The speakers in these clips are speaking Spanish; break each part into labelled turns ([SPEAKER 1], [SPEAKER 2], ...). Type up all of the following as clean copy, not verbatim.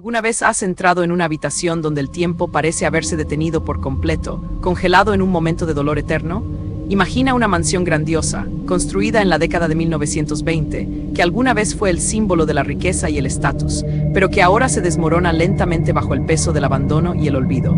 [SPEAKER 1] ¿Alguna vez has entrado en una habitación donde el tiempo parece haberse detenido por completo, congelado en un momento de dolor eterno? Imagina una mansión grandiosa, construida en la década de 1920, que alguna vez fue el símbolo de la riqueza y el estatus, pero que ahora se desmorona lentamente bajo el peso del abandono y el olvido.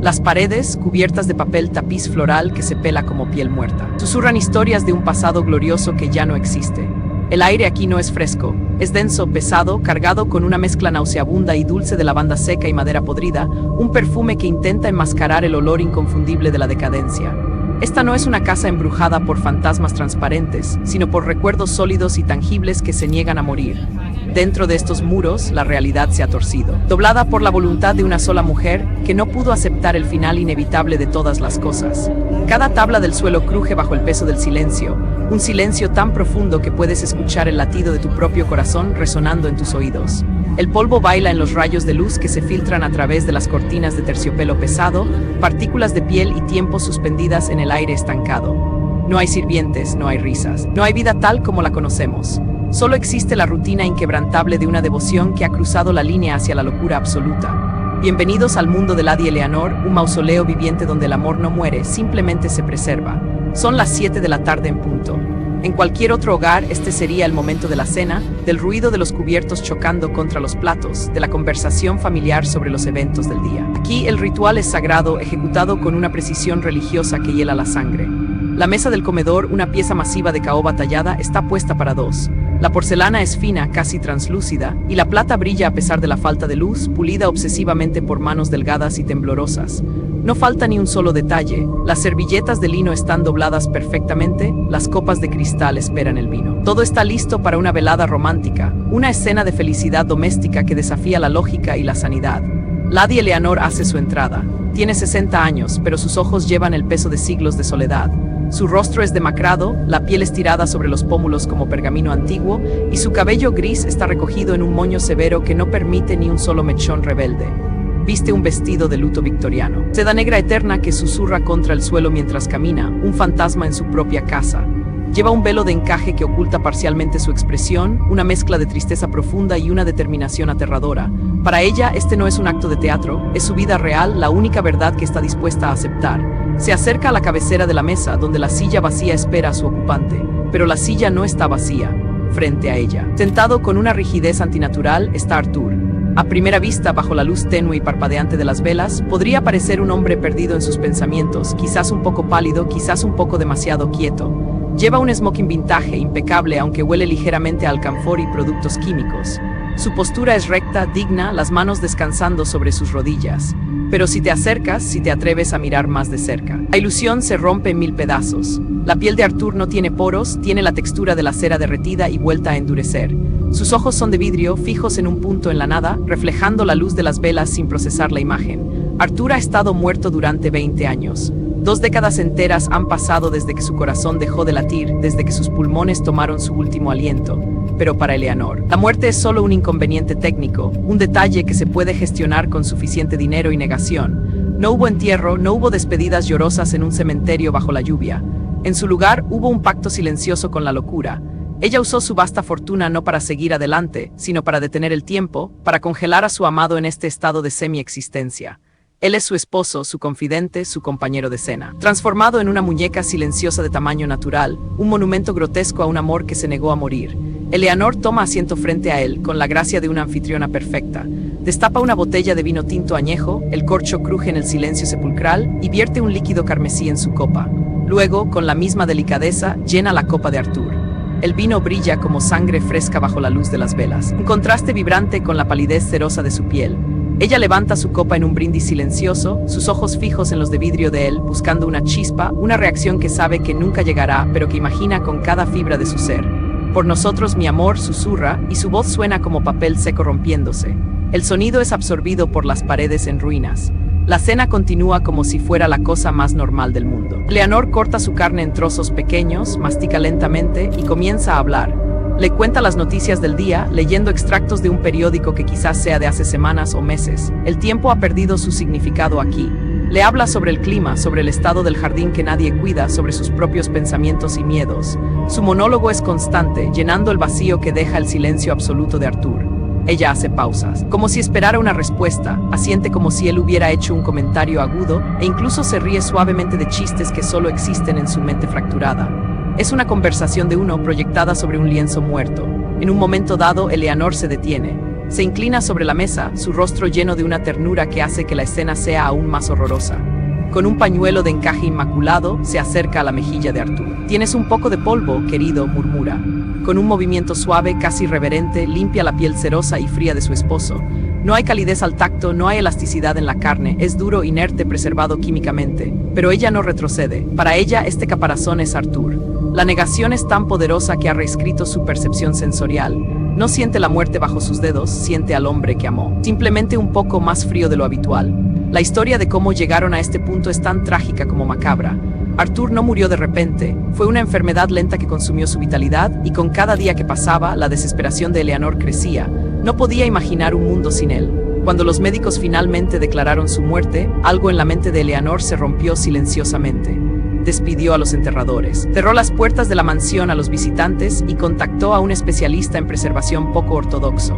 [SPEAKER 1] Las paredes, cubiertas de papel tapiz floral que se pela como piel muerta, susurran historias de un pasado glorioso que ya no existe. El aire aquí no es fresco, es denso, pesado, cargado con una mezcla nauseabunda y dulce de lavanda seca y madera podrida, un perfume que intenta enmascarar el olor inconfundible de la decadencia. Esta no es una casa embrujada por fantasmas transparentes, sino por recuerdos sólidos y tangibles que se niegan a morir. Dentro de estos muros, la realidad se ha torcido, doblada por la voluntad de una sola mujer que no pudo aceptar el final inevitable de todas las cosas. Cada tabla del suelo cruje bajo el peso del silencio, un silencio tan profundo que puedes escuchar el latido de tu propio corazón resonando en tus oídos. El polvo baila en los rayos de luz que se filtran a través de las cortinas de terciopelo pesado, partículas de piel y tiempo suspendidas en el aire estancado. No hay sirvientes, no hay risas, no hay vida tal como la conocemos. Solo existe la rutina inquebrantable de una devoción que ha cruzado la línea hacia la locura absoluta. Bienvenidos al mundo de Lady Eleanor, un mausoleo viviente donde el amor no muere, simplemente se preserva. Son las 7 de la tarde en punto. En cualquier otro hogar, este sería el momento de la cena, del ruido de los cubiertos chocando contra los platos, de la conversación familiar sobre los eventos del día. Aquí el ritual es sagrado, ejecutado con una precisión religiosa que hiela la sangre. La mesa del comedor, una pieza masiva de caoba tallada, está puesta para dos. La porcelana es fina, casi translúcida, y la plata brilla a pesar de la falta de luz, pulida obsesivamente por manos delgadas y temblorosas. No falta ni un solo detalle. Las servilletas de lino están dobladas perfectamente, las copas de cristal esperan el vino. Todo está listo para una velada romántica, una escena de felicidad doméstica que desafía la lógica y la sanidad. Lady Eleanor hace su entrada. Tiene 60 años, pero sus ojos llevan el peso de siglos de soledad. Su rostro es demacrado, la piel estirada sobre los pómulos como pergamino antiguo, y su cabello gris está recogido en un moño severo que no permite ni un solo mechón rebelde. Viste un vestido de luto victoriano. Seda negra eterna que susurra contra el suelo mientras camina, un fantasma en su propia casa. Lleva un velo de encaje que oculta parcialmente su expresión, una mezcla de tristeza profunda y una determinación aterradora. Para ella, este no es un acto de teatro, es su vida real, la única verdad que está dispuesta a aceptar. Se acerca a la cabecera de la mesa, donde la silla vacía espera a su ocupante, pero la silla no está vacía. Frente a ella, sentado con una rigidez antinatural, está Arthur. A primera vista, bajo la luz tenue y parpadeante de las velas, podría parecer un hombre perdido en sus pensamientos, quizás un poco pálido, quizás un poco demasiado quieto. Lleva un smoking vintage, impecable, aunque huele ligeramente a alcanfor y productos químicos. Su postura es recta, digna, las manos descansando sobre sus rodillas. Pero si te acercas, si te atreves a mirar más de cerca, la ilusión se rompe en 1000 pedazos. La piel de Arthur no tiene poros, tiene la textura de la cera derretida y vuelta a endurecer. Sus ojos son de vidrio, fijos en un punto en la nada, reflejando la luz de las velas sin procesar la imagen. Arthur ha estado muerto durante 20 años. 2 décadas enteras han pasado desde que su corazón dejó de latir, desde que sus pulmones tomaron su último aliento. Pero para Eleanor, la muerte es solo un inconveniente técnico, un detalle que se puede gestionar con suficiente dinero y negación. No hubo entierro, no hubo despedidas llorosas en un cementerio bajo la lluvia. En su lugar, hubo un pacto silencioso con la locura. Ella usó su vasta fortuna no para seguir adelante, sino para detener el tiempo, para congelar a su amado en este estado de semi-existencia. Él es su esposo, su confidente, su compañero de cena. Transformado en una muñeca silenciosa de tamaño natural, un monumento grotesco a un amor que se negó a morir. Eleanor toma asiento frente a él, con la gracia de una anfitriona perfecta. Destapa una botella de vino tinto añejo, el corcho cruje en el silencio sepulcral y vierte un líquido carmesí en su copa. Luego, con la misma delicadeza, llena la copa de Arthur. El vino brilla como sangre fresca bajo la luz de las velas, un contraste vibrante con la palidez cerosa de su piel. Ella levanta su copa en un brindis silencioso, sus ojos fijos en los de vidrio de él, buscando una chispa, una reacción que sabe que nunca llegará, pero que imagina con cada fibra de su ser. Por nosotros, mi amor, susurra, y su voz suena como papel seco rompiéndose. El sonido es absorbido por las paredes en ruinas. La cena continúa como si fuera la cosa más normal del mundo. Eleanor corta su carne en trozos pequeños, mastica lentamente y comienza a hablar. Le cuenta las noticias del día, leyendo extractos de un periódico que quizás sea de hace semanas o meses. El tiempo ha perdido su significado aquí. Le habla sobre el clima, sobre el estado del jardín que nadie cuida, sobre sus propios pensamientos y miedos. Su monólogo es constante, llenando el vacío que deja el silencio absoluto de Arthur. Ella hace pausas, como si esperara una respuesta, asiente como si él hubiera hecho un comentario agudo e incluso se ríe suavemente de chistes que solo existen en su mente fracturada. Es una conversación de uno proyectada sobre un lienzo muerto. En un momento dado, Eleanor se detiene. Se inclina sobre la mesa, su rostro lleno de una ternura que hace que la escena sea aún más horrorosa. Con un pañuelo de encaje inmaculado, se acerca a la mejilla de Arthur. «Tienes un poco de polvo, querido», murmura. Con un movimiento suave, casi reverente, limpia la piel cerosa y fría de su esposo. No hay calidez al tacto, no hay elasticidad en la carne, es duro, inerte, preservado químicamente. Pero ella no retrocede. Para ella, este caparazón es Arthur. La negación es tan poderosa que ha reescrito su percepción sensorial. No siente la muerte bajo sus dedos, siente al hombre que amó. Simplemente un poco más frío de lo habitual. La historia de cómo llegaron a este punto es tan trágica como macabra. Arthur no murió de repente, fue una enfermedad lenta que consumió su vitalidad, y con cada día que pasaba, la desesperación de Eleanor crecía. No podía imaginar un mundo sin él. Cuando los médicos finalmente declararon su muerte, algo en la mente de Eleanor se rompió silenciosamente. Despidió a los enterradores, cerró las puertas de la mansión a los visitantes y contactó a un especialista en preservación poco ortodoxo.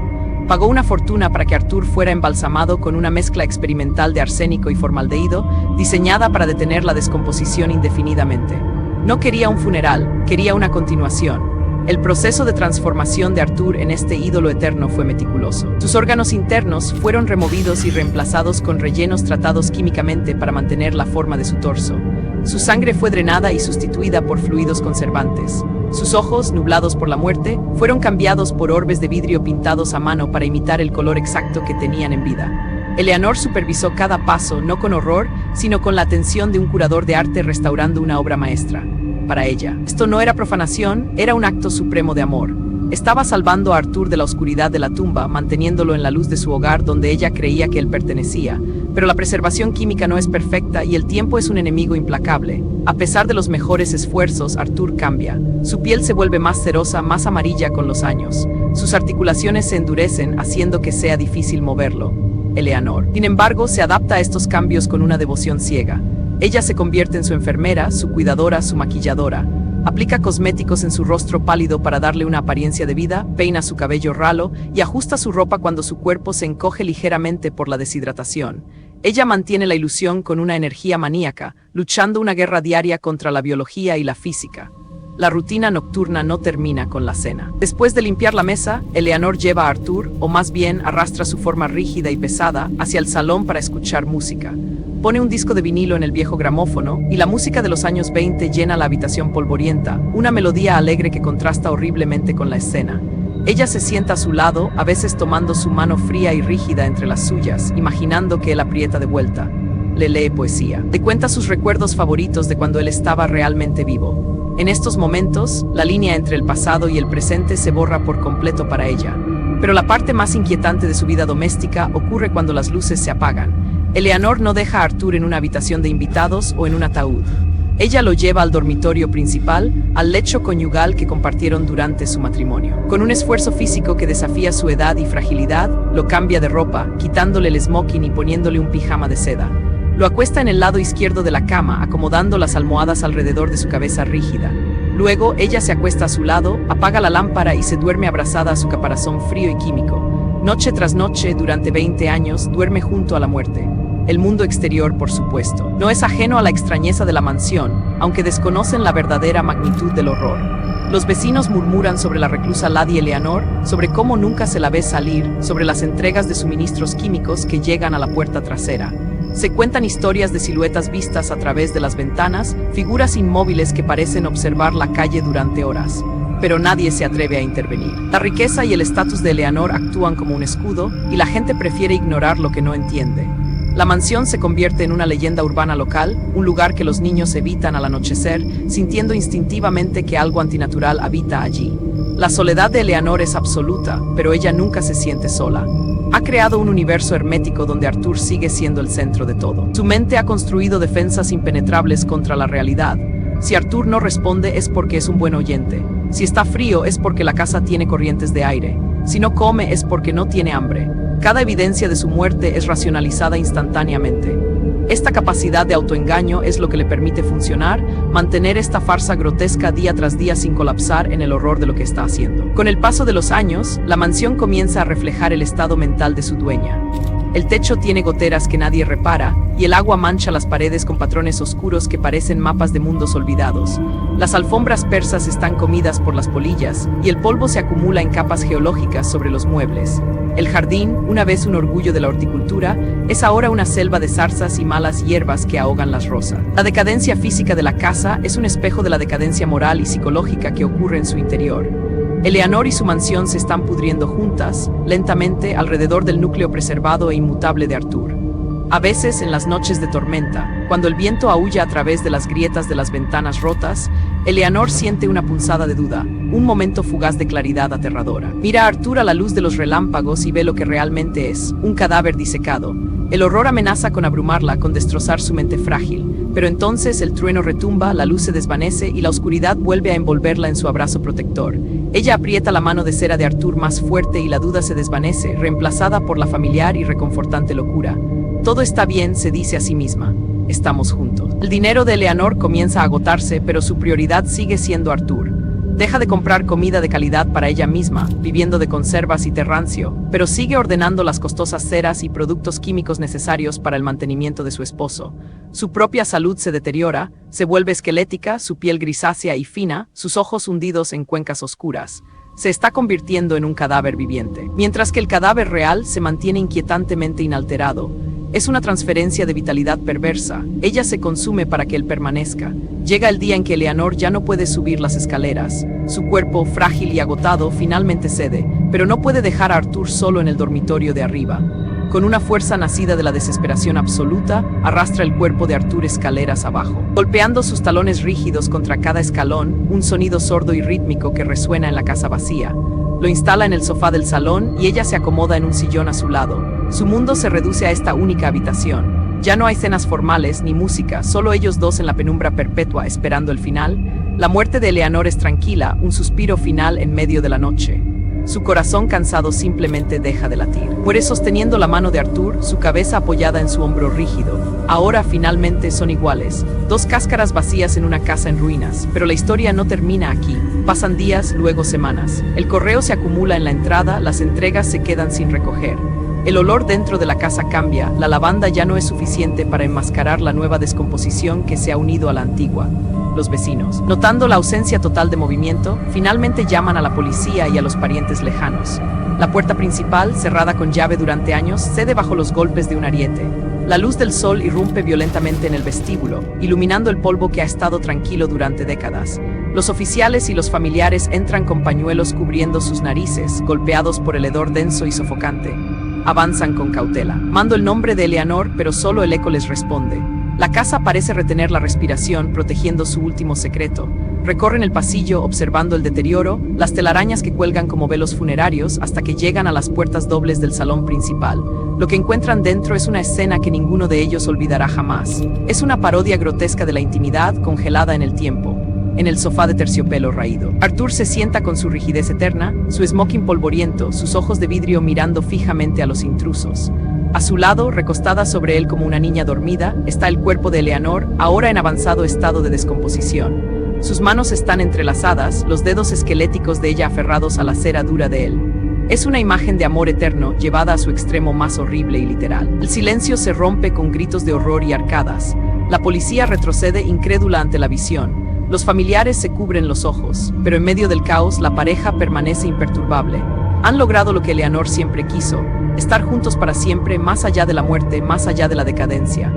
[SPEAKER 1] Pagó una fortuna para que Arthur fuera embalsamado con una mezcla experimental de arsénico y formaldehído, diseñada para detener la descomposición indefinidamente. No quería un funeral, quería una continuación. El proceso de transformación de Arthur en este ídolo eterno fue meticuloso. Sus órganos internos fueron removidos y reemplazados con rellenos tratados químicamente para mantener la forma de su torso. Su sangre fue drenada y sustituida por fluidos conservantes. Sus ojos, nublados por la muerte, fueron cambiados por orbes de vidrio pintados a mano para imitar el color exacto que tenían en vida. Eleanor supervisó cada paso, no con horror, sino con la atención de un curador de arte restaurando una obra maestra. Para ella, esto no era profanación, era un acto supremo de amor. Estaba salvando a Arthur de la oscuridad de la tumba, manteniéndolo en la luz de su hogar donde ella creía que él pertenecía. Pero la preservación química no es perfecta y el tiempo es un enemigo implacable. A pesar de los mejores esfuerzos, Arthur cambia. Su piel se vuelve más cerosa, más amarilla con los años. Sus articulaciones se endurecen, haciendo que sea difícil moverlo. Eleanor, sin embargo, se adapta a estos cambios con una devoción ciega. Ella se convierte en su enfermera, su cuidadora, su maquilladora. Aplica cosméticos en su rostro pálido para darle una apariencia de vida, peina su cabello ralo y ajusta su ropa cuando su cuerpo se encoge ligeramente por la deshidratación. Ella mantiene la ilusión con una energía maníaca, luchando una guerra diaria contra la biología y la física. La rutina nocturna no termina con la cena. Después de limpiar la mesa, Eleanor lleva a Arthur, o más bien arrastra su forma rígida y pesada, hacia el salón para escuchar música. Pone un disco de vinilo en el viejo gramófono, y la música de los años 20 llena la habitación polvorienta, una melodía alegre que contrasta horriblemente con la escena. Ella se sienta a su lado, a veces tomando su mano fría y rígida entre las suyas, imaginando que él aprieta de vuelta. Le lee poesía. Le cuenta sus recuerdos favoritos de cuando él estaba realmente vivo. En estos momentos, la línea entre el pasado y el presente se borra por completo para ella. Pero la parte más inquietante de su vida doméstica ocurre cuando las luces se apagan. Eleanor no deja a Arthur en una habitación de invitados o en un ataúd. Ella lo lleva al dormitorio principal, al lecho conyugal que compartieron durante su matrimonio. Con un esfuerzo físico que desafía su edad y fragilidad, lo cambia de ropa, quitándole el smoking y poniéndole un pijama de seda. Lo acuesta en el lado izquierdo de la cama, acomodando las almohadas alrededor de su cabeza rígida. Luego, ella se acuesta a su lado, apaga la lámpara y se duerme abrazada a su caparazón frío y químico. Noche tras noche, durante 20 años, duerme junto a la muerte. El mundo exterior, por supuesto, no es ajeno a la extrañeza de la mansión, aunque desconocen la verdadera magnitud del horror. Los vecinos murmuran sobre la reclusa Lady Eleanor, sobre cómo nunca se la ve salir, sobre las entregas de suministros químicos que llegan a la puerta trasera. Se cuentan historias de siluetas vistas a través de las ventanas, figuras inmóviles que parecen observar la calle durante horas. Pero nadie se atreve a intervenir. La riqueza y el estatus de Eleanor actúan como un escudo, y la gente prefiere ignorar lo que no entiende. La mansión se convierte en una leyenda urbana local, un lugar que los niños evitan al anochecer, sintiendo instintivamente que algo antinatural habita allí. La soledad de Eleanor es absoluta, pero ella nunca se siente sola. Ha creado un universo hermético donde Arthur sigue siendo el centro de todo. Su mente ha construido defensas impenetrables contra la realidad. Si Arthur no responde es porque es un buen oyente. Si está frío es porque la casa tiene corrientes de aire. Si no come es porque no tiene hambre. Cada evidencia de su muerte es racionalizada instantáneamente. Esta capacidad de autoengaño es lo que le permite funcionar, mantener esta farsa grotesca día tras día sin colapsar en el horror de lo que está haciendo. Con el paso de los años, la mansión comienza a reflejar el estado mental de su dueña. El techo tiene goteras que nadie repara, y el agua mancha las paredes con patrones oscuros que parecen mapas de mundos olvidados. Las alfombras persas están comidas por las polillas, y el polvo se acumula en capas geológicas sobre los muebles. El jardín, una vez un orgullo de la horticultura, es ahora una selva de zarzas y malas hierbas que ahogan las rosas. La decadencia física de la casa es un espejo de la decadencia moral y psicológica que ocurre en su interior. Eleanor y su mansión se están pudriendo juntas, lentamente, alrededor del núcleo preservado e inmutable de Arthur. A veces, en las noches de tormenta, cuando el viento aúlla a través de las grietas de las ventanas rotas, Eleanor siente una punzada de duda, un momento fugaz de claridad aterradora. Mira a Arthur a la luz de los relámpagos y ve lo que realmente es, un cadáver disecado. El horror amenaza con abrumarla, con destrozar su mente frágil. Pero entonces el trueno retumba, la luz se desvanece y la oscuridad vuelve a envolverla en su abrazo protector. Ella aprieta la mano de cera de Arthur más fuerte y la duda se desvanece, reemplazada por la familiar y reconfortante locura. Todo está bien, se dice a sí misma. Estamos juntos. El dinero de Eleanor comienza a agotarse, pero su prioridad sigue siendo Arthur. Deja de comprar comida de calidad para ella misma, viviendo de conservas y terrancio, pero sigue ordenando las costosas ceras y productos químicos necesarios para el mantenimiento de su esposo. Su propia salud se deteriora, se vuelve esquelética, su piel grisácea y fina, sus ojos hundidos en cuencas oscuras. Se está convirtiendo en un cadáver viviente, mientras que el cadáver real se mantiene inquietantemente inalterado. Es una transferencia de vitalidad perversa. Ella se consume para que él permanezca. Llega el día en que Eleanor ya no puede subir las escaleras. Su cuerpo, frágil y agotado, finalmente cede, pero no puede dejar a Arthur solo en el dormitorio de arriba. Con una fuerza nacida de la desesperación absoluta, arrastra el cuerpo de Arthur escaleras abajo, golpeando sus talones rígidos contra cada escalón, un sonido sordo y rítmico que resuena en la casa vacía. Lo instala en el sofá del salón y ella se acomoda en un sillón a su lado. Su mundo se reduce a esta única habitación. Ya no hay cenas formales ni música, solo ellos dos en la penumbra perpetua esperando el final. La muerte de Eleanor es tranquila, un suspiro final en medio de la noche. Su corazón cansado simplemente deja de latir. Muere sosteniendo la mano de Arthur, su cabeza apoyada en su hombro rígido. Ahora finalmente son iguales. Dos cáscaras vacías en una casa en ruinas. Pero la historia no termina aquí. Pasan días, luego semanas. El correo se acumula en la entrada, las entregas se quedan sin recoger. El olor dentro de la casa cambia, la lavanda ya no es suficiente para enmascarar la nueva descomposición que se ha unido a la antigua. Los vecinos, notando la ausencia total de movimiento, finalmente llaman a la policía y a los parientes lejanos. La puerta principal, cerrada con llave durante años, cede bajo los golpes de un ariete. La luz del sol irrumpe violentamente en el vestíbulo, iluminando el polvo que ha estado tranquilo durante décadas. Los oficiales y los familiares entran con pañuelos cubriendo sus narices, golpeados por el hedor denso y sofocante. Avanzan con cautela. Mando el nombre de Eleanor, pero solo el eco les responde. La casa parece retener la respiración, protegiendo su último secreto. Recorren el pasillo, observando el deterioro, las telarañas que cuelgan como velos funerarios, hasta que llegan a las puertas dobles del salón principal. Lo que encuentran dentro es una escena que ninguno de ellos olvidará jamás. Es una parodia grotesca de la intimidad, congelada en el tiempo. En el sofá de terciopelo raído, Arthur se sienta con su rigidez eterna, su smoking polvoriento, sus ojos de vidrio mirando fijamente a los intrusos. A su lado, recostada sobre él como una niña dormida, está el cuerpo de Eleanor, ahora en avanzado estado de descomposición. Sus manos están entrelazadas, los dedos esqueléticos de ella aferrados a la cera dura de él. Es una imagen de amor eterno, llevada a su extremo más horrible y literal. El silencio se rompe con gritos de horror y arcadas. La policía retrocede incrédula ante la visión. Los familiares se cubren los ojos, pero en medio del caos, la pareja permanece imperturbable. Han logrado lo que Eleanor siempre quiso, estar juntos para siempre, más allá de la muerte, más allá de la decadencia.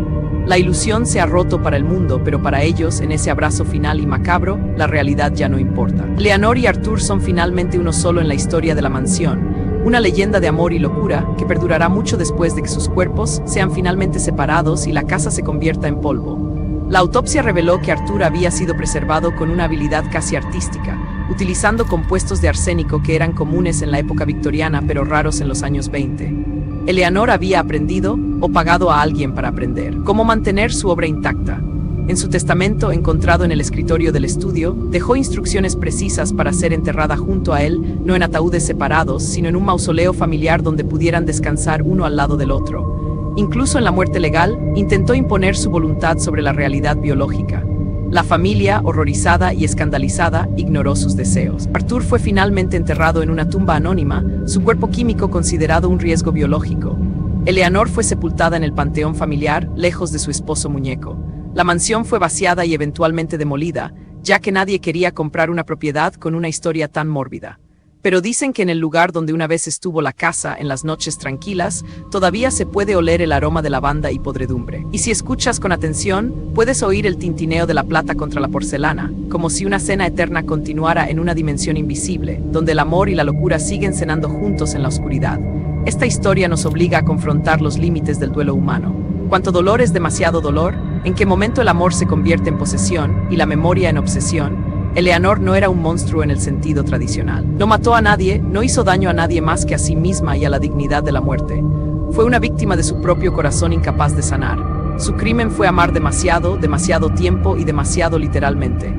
[SPEAKER 1] La ilusión se ha roto para el mundo, pero para ellos, en ese abrazo final y macabro, la realidad ya no importa. Eleanor y Arthur son finalmente uno solo en la historia de la mansión, una leyenda de amor y locura que perdurará mucho después de que sus cuerpos sean finalmente separados y la casa se convierta en polvo. La autopsia reveló que Arthur había sido preservado con una habilidad casi artística, utilizando compuestos de arsénico que eran comunes en la época victoriana pero raros en los años 20. Eleanor había aprendido, o pagado a alguien para aprender, cómo mantener su obra intacta. En su testamento, encontrado en el escritorio del estudio, dejó instrucciones precisas para ser enterrada junto a él, no en ataúdes separados, sino en un mausoleo familiar donde pudieran descansar uno al lado del otro. Incluso en la muerte legal, intentó imponer su voluntad sobre la realidad biológica. La familia, horrorizada y escandalizada, ignoró sus deseos. Arthur fue finalmente enterrado en una tumba anónima, su cuerpo químico considerado un riesgo biológico. Eleanor fue sepultada en el panteón familiar, lejos de su esposo muñeco. La mansión fue vaciada y eventualmente demolida, ya que nadie quería comprar una propiedad con una historia tan mórbida. Pero dicen que en el lugar donde una vez estuvo la casa, en las noches tranquilas, todavía se puede oler el aroma de lavanda y podredumbre. Y si escuchas con atención, puedes oír el tintineo de la plata contra la porcelana, como si una cena eterna continuara en una dimensión invisible, donde el amor y la locura siguen cenando juntos en la oscuridad. Esta historia nos obliga a confrontar los límites del duelo humano. ¿Cuánto dolor es demasiado dolor? ¿En qué momento el amor se convierte en posesión y la memoria en obsesión? Eleanor no era un monstruo en el sentido tradicional. No mató a nadie, no hizo daño a nadie más que a sí misma y a la dignidad de la muerte. Fue una víctima de su propio corazón incapaz de sanar. Su crimen fue amar demasiado, demasiado tiempo y demasiado literalmente.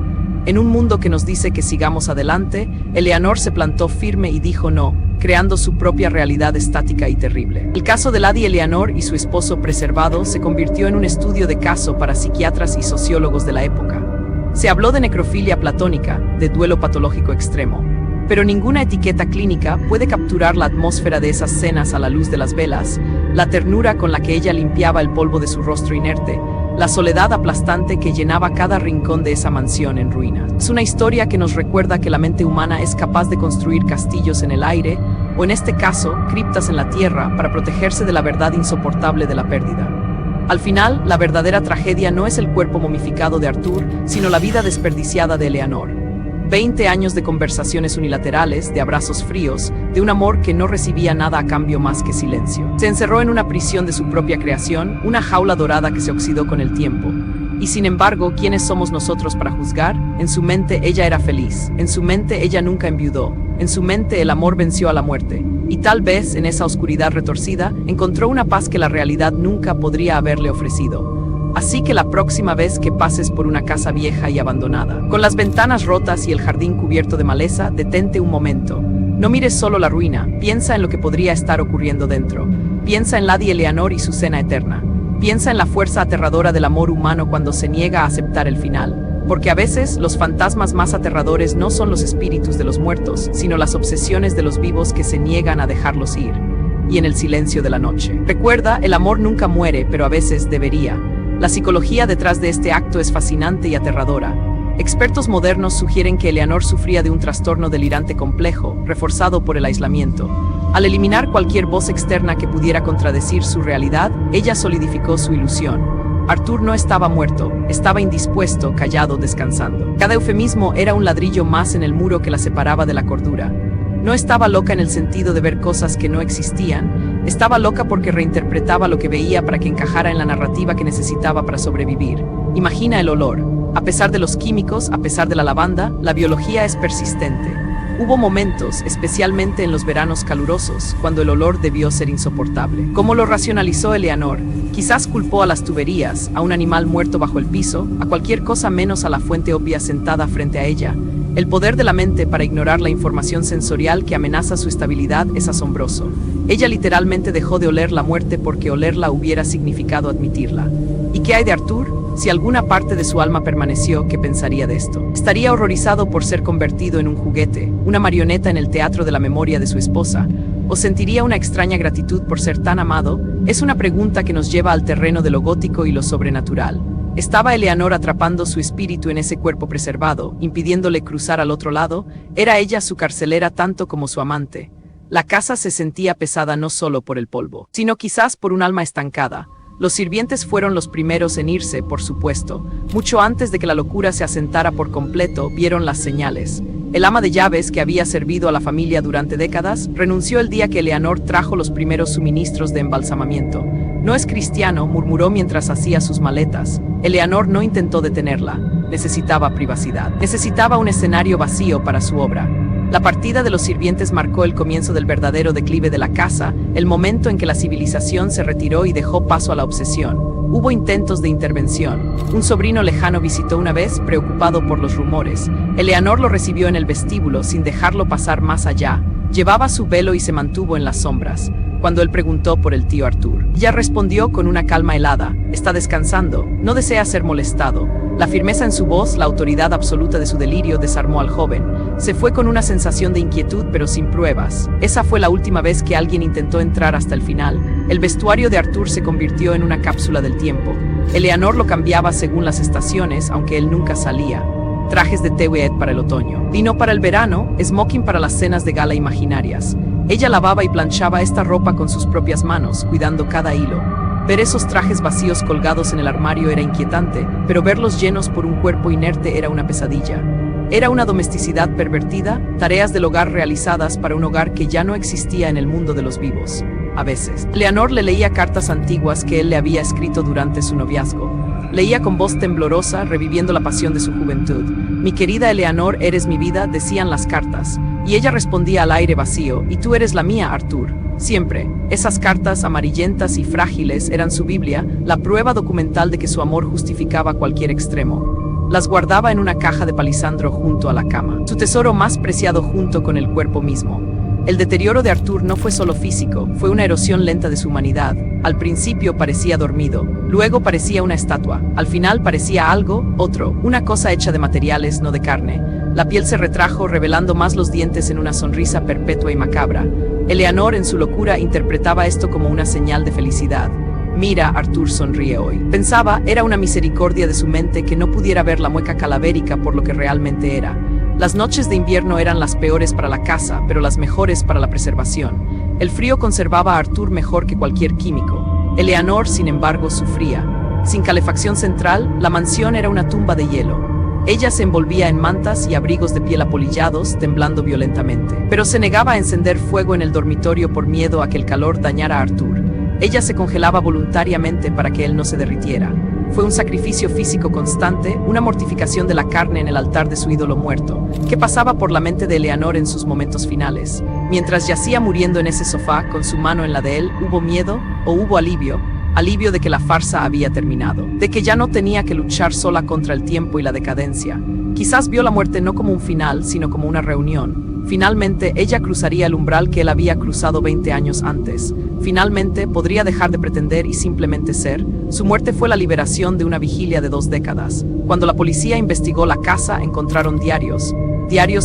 [SPEAKER 1] En un mundo que nos dice que sigamos adelante, Eleanor se plantó firme y dijo no, creando su propia realidad estática y terrible. El caso de Lady Eleanor y su esposo preservado se convirtió en un estudio de caso para psiquiatras y sociólogos de la época. Se habló de necrofilia platónica, de duelo patológico extremo, pero ninguna etiqueta clínica puede capturar la atmósfera de esas cenas a la luz de las velas, la ternura con la que ella limpiaba el polvo de su rostro inerte, la soledad aplastante que llenaba cada rincón de esa mansión en ruinas. Es una historia que nos recuerda que la mente humana es capaz de construir castillos en el aire, o en este caso, criptas en la tierra, para protegerse de la verdad insoportable de la pérdida. Al final, la verdadera tragedia no es el cuerpo momificado de Arthur, sino la vida desperdiciada de Eleanor. 20 años de conversaciones unilaterales, de abrazos fríos, de un amor que no recibía nada a cambio más que silencio. Se encerró en una prisión de su propia creación, una jaula dorada que se oxidó con el tiempo. Y sin embargo, ¿quiénes somos nosotros para juzgar? En su mente ella era feliz, en su mente ella nunca enviudó, en su mente el amor venció a la muerte. Y tal vez, en esa oscuridad retorcida, encontró una paz que la realidad nunca podría haberle ofrecido. Así que la próxima vez que pases por una casa vieja y abandonada, con las ventanas rotas y el jardín cubierto de maleza, detente un momento. No mires solo la ruina, piensa en lo que podría estar ocurriendo dentro. Piensa en Lady Eleanor y su cena eterna. Piensa en la fuerza aterradora del amor humano cuando se niega a aceptar el final. Porque a veces, los fantasmas más aterradores no son los espíritus de los muertos, sino las obsesiones de los vivos que se niegan a dejarlos ir. Y en el silencio de la noche. Recuerda, el amor nunca muere, pero a veces debería. La psicología detrás de este acto es fascinante y aterradora. Expertos modernos sugieren que Eleanor sufría de un trastorno delirante complejo, reforzado por el aislamiento. Al eliminar cualquier voz externa que pudiera contradecir su realidad, ella solidificó su ilusión. Arthur no estaba muerto, estaba indispuesto, callado, descansando. Cada eufemismo era un ladrillo más en el muro que la separaba de la cordura. No estaba loca en el sentido de ver cosas que no existían, estaba loca porque reinterpretaba lo que veía para que encajara en la narrativa que necesitaba para sobrevivir. Imagina el olor. A pesar de los químicos, a pesar de la lavanda, la biología es persistente. Hubo momentos, especialmente en los veranos calurosos, cuando el olor debió ser insoportable. ¿Cómo lo racionalizó Eleanor? Quizás culpó a las tuberías, a un animal muerto bajo el piso, a cualquier cosa menos a la fuente obvia sentada frente a ella. El poder de la mente para ignorar la información sensorial que amenaza su estabilidad es asombroso. Ella literalmente dejó de oler la muerte porque olerla hubiera significado admitirla. ¿Y qué hay de Arthur? Si alguna parte de su alma permaneció, ¿qué pensaría de esto? ¿Estaría horrorizado por ser convertido en un juguete, una marioneta en el teatro de la memoria de su esposa? ¿O sentiría una extraña gratitud por ser tan amado? Es una pregunta que nos lleva al terreno de lo gótico y lo sobrenatural. ¿Estaba Eleanor atrapando su espíritu en ese cuerpo preservado, impidiéndole cruzar al otro lado? ¿Era ella su carcelera tanto como su amante? La casa se sentía pesada no solo por el polvo, sino quizás por un alma estancada. Los sirvientes fueron los primeros en irse, por supuesto. Mucho antes de que la locura se asentara por completo, vieron las señales. El ama de llaves, que había servido a la familia durante décadas, renunció el día que Eleanor trajo los primeros suministros de embalsamamiento. No es cristiano, murmuró mientras hacía sus maletas. Eleanor no intentó detenerla. Necesitaba privacidad. Necesitaba un escenario vacío para su obra. La partida de los sirvientes marcó el comienzo del verdadero declive de la casa, el momento en que la civilización se retiró y dejó paso a la obsesión. Hubo intentos de intervención. Un sobrino lejano visitó una vez, preocupado por los rumores. Eleanor lo recibió en el vestíbulo sin dejarlo pasar más allá. Llevaba su velo y se mantuvo en las sombras. Cuando él preguntó por el tío Arthur, ella respondió con una calma helada: está descansando, no desea ser molestado. La firmeza en su voz, la autoridad absoluta de su delirio, desarmó al joven. Se fue con una sensación de inquietud, pero sin pruebas. Esa fue la última vez que alguien intentó entrar hasta el final. El vestuario de Arthur se convirtió en una cápsula del tiempo. Eleanor lo cambiaba según las estaciones, aunque él nunca salía. Trajes de tweed para el otoño, lino para el verano, smoking para las cenas de gala imaginarias. Ella lavaba y planchaba esta ropa con sus propias manos, cuidando cada hilo. Ver esos trajes vacíos colgados en el armario era inquietante, pero verlos llenos por un cuerpo inerte era una pesadilla. Era una domesticidad pervertida, tareas del hogar realizadas para un hogar que ya no existía en el mundo de los vivos. A veces, Eleanor le leía cartas antiguas que él le había escrito durante su noviazgo. Leía con voz temblorosa, reviviendo la pasión de su juventud. Mi querida Eleanor, eres mi vida, decían las cartas. Y ella respondía al aire vacío: y tú eres la mía, Arthur. Siempre. Esas cartas amarillentas y frágiles eran su Biblia, la prueba documental de que su amor justificaba cualquier extremo. Las guardaba en una caja de palisandro junto a la cama, su tesoro más preciado junto con el cuerpo mismo. El deterioro de Arthur no fue solo físico, fue una erosión lenta de su humanidad. Al principio parecía dormido, luego parecía una estatua, al final parecía algo, otro, una cosa hecha de materiales, no de carne. La piel se retrajo, revelando más los dientes en una sonrisa perpetua y macabra. Eleanor, en su locura, interpretaba esto como una señal de felicidad. Mira, Arthur sonríe hoy. Pensaba, era una misericordia de su mente que no pudiera ver la mueca calavérica por lo que realmente era. Las noches de invierno eran las peores para la casa, pero las mejores para la preservación. El frío conservaba a Arthur mejor que cualquier químico. Eleanor, sin embargo, sufría. Sin calefacción central, la mansión era una tumba de hielo. Ella se envolvía en mantas y abrigos de piel apolillados, temblando violentamente. Pero se negaba a encender fuego en el dormitorio por miedo a que el calor dañara a Arthur. Ella se congelaba voluntariamente para que él no se derritiera. Fue un sacrificio físico constante, una mortificación de la carne en el altar de su ídolo muerto. ¿Qué pasaba por la mente de Eleanor en sus momentos finales? Mientras yacía muriendo en ese sofá, con su mano en la de él, ¿hubo miedo o hubo alivio? Alivio de que la farsa había terminado, de que ya no tenía que luchar sola contra el tiempo y la decadencia. Quizás vio la muerte no como un final, sino como una reunión. Finalmente, ella cruzaría el umbral que él había cruzado 20 años antes. Finalmente, podría dejar de pretender y simplemente ser. Su muerte fue la liberación de una vigilia de 2 décadas. Cuando la policía investigó la casa, encontraron diarios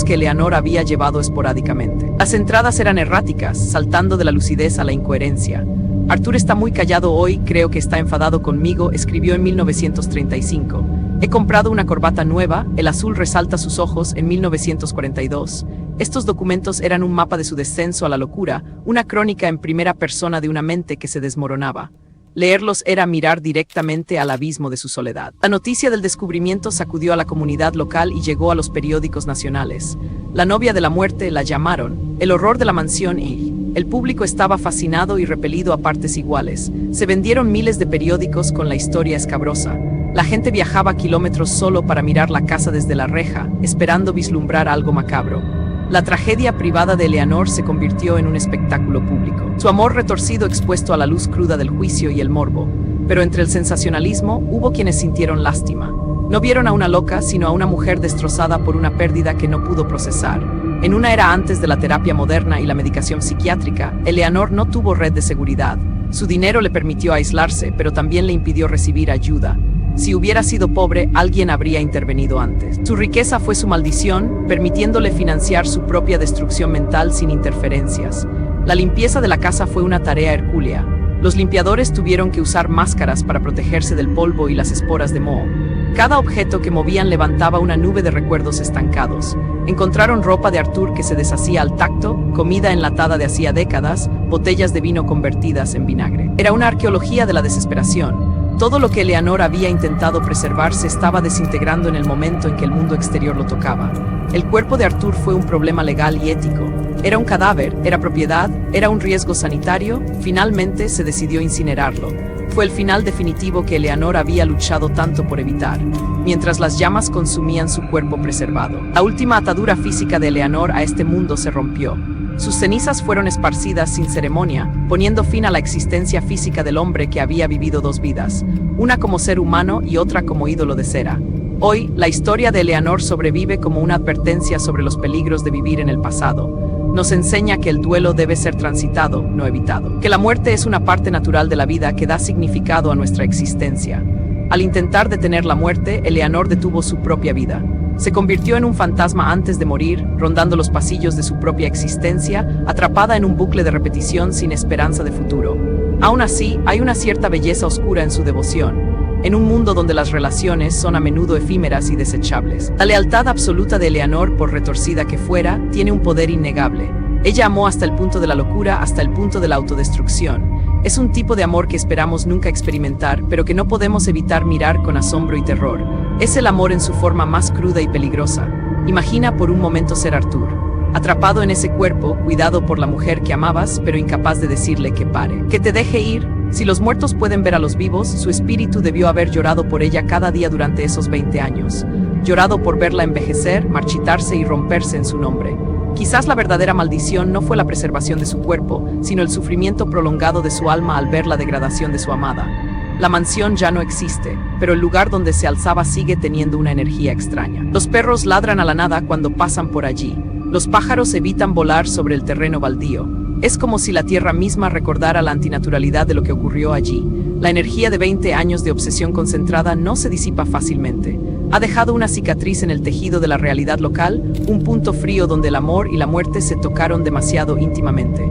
[SPEAKER 1] que Eleanor había llevado esporádicamente. Las entradas eran erráticas, saltando de la lucidez a la incoherencia. Arthur está muy callado hoy, creo que está enfadado conmigo, escribió en 1935. He comprado una corbata nueva, el azul resalta sus ojos, en 1942. Estos documentos eran un mapa de su descenso a la locura, una crónica en primera persona de una mente que se desmoronaba. Leerlos era mirar directamente al abismo de su soledad. La noticia del descubrimiento sacudió a la comunidad local y llegó a los periódicos nacionales. La novia de la muerte la llamaron, el horror de la mansión y... El público estaba fascinado y repelido a partes iguales. Se vendieron miles de periódicos con la historia escabrosa. La gente viajaba kilómetros solo para mirar la casa desde la reja, esperando vislumbrar algo macabro. La tragedia privada de Eleanor se convirtió en un espectáculo público. Su amor retorcido expuesto a la luz cruda del juicio y el morbo. Pero entre el sensacionalismo hubo quienes sintieron lástima. No vieron a una loca, sino a una mujer destrozada por una pérdida que no pudo procesar. En una era antes de la terapia moderna y la medicación psiquiátrica, Eleanor no tuvo red de seguridad. Su dinero le permitió aislarse, pero también le impidió recibir ayuda. Si hubiera sido pobre, alguien habría intervenido antes. Su riqueza fue su maldición, permitiéndole financiar su propia destrucción mental sin interferencias. La limpieza de la casa fue una tarea hercúlea. Los limpiadores tuvieron que usar máscaras para protegerse del polvo y las esporas de moho. Cada objeto que movían levantaba una nube de recuerdos estancados. Encontraron ropa de Arthur que se deshacía al tacto, comida enlatada de hacía décadas, botellas de vino convertidas en vinagre. Era una arqueología de la desesperación. Todo lo que Eleanor había intentado preservar se estaba desintegrando en el momento en que el mundo exterior lo tocaba. El cuerpo de Arthur fue un problema legal y ético. Era un cadáver, era propiedad, era un riesgo sanitario. Finalmente se decidió incinerarlo. Fue el final definitivo que Eleanor había luchado tanto por evitar, mientras las llamas consumían su cuerpo preservado. La última atadura física de Eleanor a este mundo se rompió. Sus cenizas fueron esparcidas sin ceremonia, poniendo fin a la existencia física del hombre que había vivido dos vidas, una como ser humano y otra como ídolo de cera. Hoy, la historia de Eleanor sobrevive como una advertencia sobre los peligros de vivir en el pasado. Nos enseña que el duelo debe ser transitado, no evitado. Que la muerte es una parte natural de la vida que da significado a nuestra existencia. Al intentar detener la muerte, Eleanor detuvo su propia vida. Se convirtió en un fantasma antes de morir, rondando los pasillos de su propia existencia, atrapada en un bucle de repetición sin esperanza de futuro. Aún así, hay una cierta belleza oscura en su devoción, en un mundo donde las relaciones son a menudo efímeras y desechables. La lealtad absoluta de Eleanor, por retorcida que fuera, tiene un poder innegable. Ella amó hasta el punto de la locura, hasta el punto de la autodestrucción. Es un tipo de amor que esperamos nunca experimentar, pero que no podemos evitar mirar con asombro y terror. Es el amor en su forma más cruda y peligrosa. Imagina por un momento ser Arthur, atrapado en ese cuerpo, cuidado por la mujer que amabas, pero incapaz de decirle que pare, que te deje ir. Si los muertos pueden ver a los vivos, su espíritu debió haber llorado por ella cada día durante esos 20 años. Llorado por verla envejecer, marchitarse y romperse en su nombre. Quizás la verdadera maldición no fue la preservación de su cuerpo, sino el sufrimiento prolongado de su alma al ver la degradación de su amada. La mansión ya no existe, pero el lugar donde se alzaba sigue teniendo una energía extraña. Los perros ladran a la nada cuando pasan por allí. Los pájaros evitan volar sobre el terreno baldío. Es como si la tierra misma recordara la antinaturalidad de lo que ocurrió allí. La energía de 20 años de obsesión concentrada no se disipa fácilmente. Ha dejado una cicatriz en el tejido de la realidad local, un punto frío donde el amor y la muerte se tocaron demasiado íntimamente.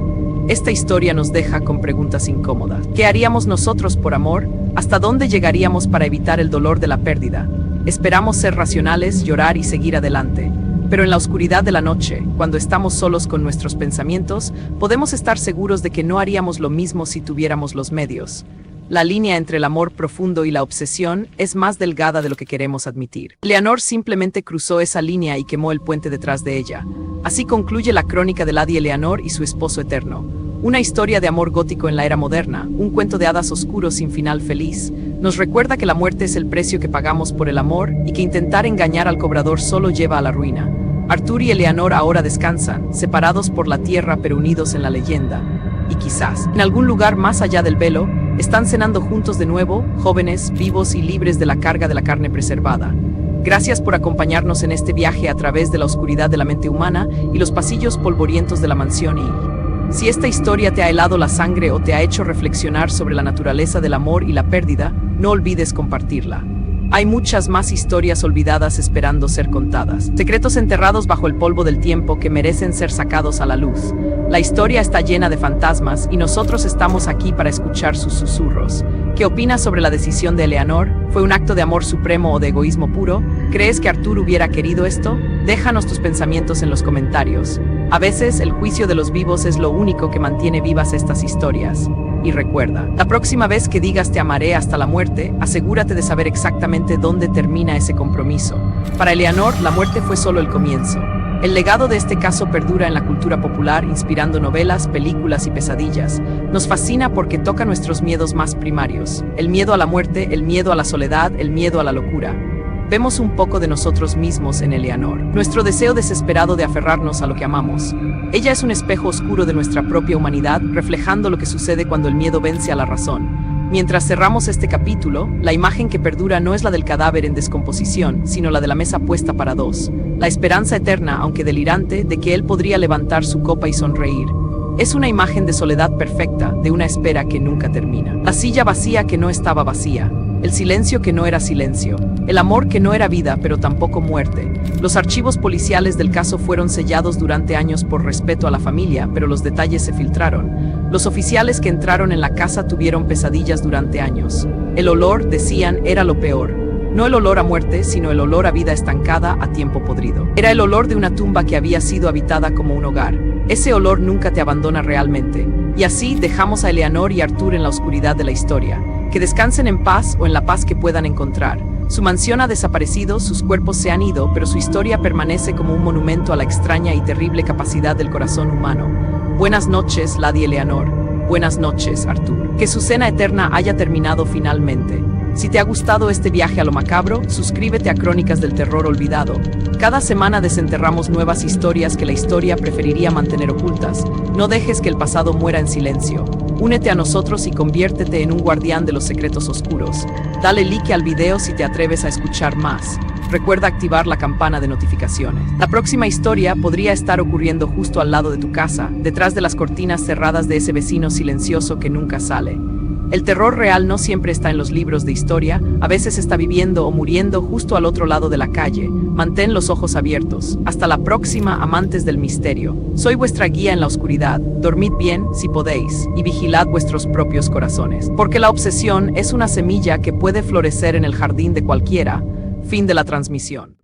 [SPEAKER 1] Esta historia nos deja con preguntas incómodas. ¿Qué haríamos nosotros por amor? ¿Hasta dónde llegaríamos para evitar el dolor de la pérdida? Esperamos ser racionales, llorar y seguir adelante. Pero en la oscuridad de la noche, cuando estamos solos con nuestros pensamientos, podemos estar seguros de que no haríamos lo mismo si tuviéramos los medios. La línea entre el amor profundo y la obsesión es más delgada de lo que queremos admitir. Eleanor simplemente cruzó esa línea y quemó el puente detrás de ella. Así concluye la crónica de Lady Eleanor y su esposo eterno. Una historia de amor gótico en la era moderna, un cuento de hadas oscuro sin final feliz. Nos recuerda que la muerte es el precio que pagamos por el amor y que intentar engañar al cobrador solo lleva a la ruina. Arthur y Eleanor ahora descansan, separados por la tierra pero unidos en la leyenda. Y quizás, en algún lugar más allá del velo, están cenando juntos de nuevo, jóvenes, vivos y libres de la carga de la carne preservada. Gracias por acompañarnos en este viaje a través de la oscuridad de la mente humana y los pasillos polvorientos de la mansión si esta historia te ha helado la sangre o te ha hecho reflexionar sobre la naturaleza del amor y la pérdida, no olvides compartirla. Hay muchas más historias olvidadas esperando ser contadas. Secretos enterrados bajo el polvo del tiempo que merecen ser sacados a la luz. La historia está llena de fantasmas y nosotros estamos aquí para escuchar sus susurros. ¿Qué opinas sobre la decisión de Eleanor? ¿Fue un acto de amor supremo o de egoísmo puro? ¿Crees que Arthur hubiera querido esto? Déjanos tus pensamientos en los comentarios. A veces, el juicio de los vivos es lo único que mantiene vivas estas historias. Y recuerda, la próxima vez que digas te amaré hasta la muerte, asegúrate de saber exactamente dónde termina ese compromiso. Para Eleanor, la muerte fue solo el comienzo. El legado de este caso perdura en la cultura popular, inspirando novelas, películas y pesadillas. Nos fascina porque toca nuestros miedos más primarios. El miedo a la muerte, el miedo a la soledad, el miedo a la locura. Vemos un poco de nosotros mismos en Eleanor. Nuestro deseo desesperado de aferrarnos a lo que amamos. Ella es un espejo oscuro de nuestra propia humanidad, reflejando lo que sucede cuando el miedo vence a la razón. Mientras cerramos este capítulo, la imagen que perdura no es la del cadáver en descomposición, sino la de la mesa puesta para dos. La esperanza eterna, aunque delirante, de que él podría levantar su copa y sonreír. Es una imagen de soledad perfecta, de una espera que nunca termina. La silla vacía que no estaba vacía. El silencio que no era silencio. El amor que no era vida, pero tampoco muerte. Los archivos policiales del caso fueron sellados durante años por respeto a la familia, pero los detalles se filtraron. Los oficiales que entraron en la casa tuvieron pesadillas durante años. El olor, decían, era lo peor. No el olor a muerte, sino el olor a vida estancada, a tiempo podrido. Era el olor de una tumba que había sido habitada como un hogar. Ese olor nunca te abandona realmente. Y así dejamos a Eleanor y Arthur en la oscuridad de la historia. Que descansen en paz o en la paz que puedan encontrar. Su mansión ha desaparecido, sus cuerpos se han ido, pero su historia permanece como un monumento a la extraña y terrible capacidad del corazón humano. Buenas noches, Lady Eleanor. Buenas noches, Arthur. Que su cena eterna haya terminado finalmente. Si te ha gustado este viaje a lo macabro, suscríbete a Crónicas del Terror Olvidado. Cada semana desenterramos nuevas historias que la historia preferiría mantener ocultas. No dejes que el pasado muera en silencio. Únete a nosotros y conviértete en un guardián de los secretos oscuros. Dale like al video si te atreves a escuchar más. Recuerda activar la campana de notificaciones. La próxima historia podría estar ocurriendo justo al lado de tu casa, detrás de las cortinas cerradas de ese vecino silencioso que nunca sale. El terror real no siempre está en los libros de historia, a veces está viviendo o muriendo justo al otro lado de la calle. Mantén los ojos abiertos. Hasta la próxima, amantes del misterio. Soy vuestra guía en la oscuridad. Dormid bien, si podéis, y vigilad vuestros propios corazones. Porque la obsesión es una semilla que puede florecer en el jardín de cualquiera. Fin de la transmisión.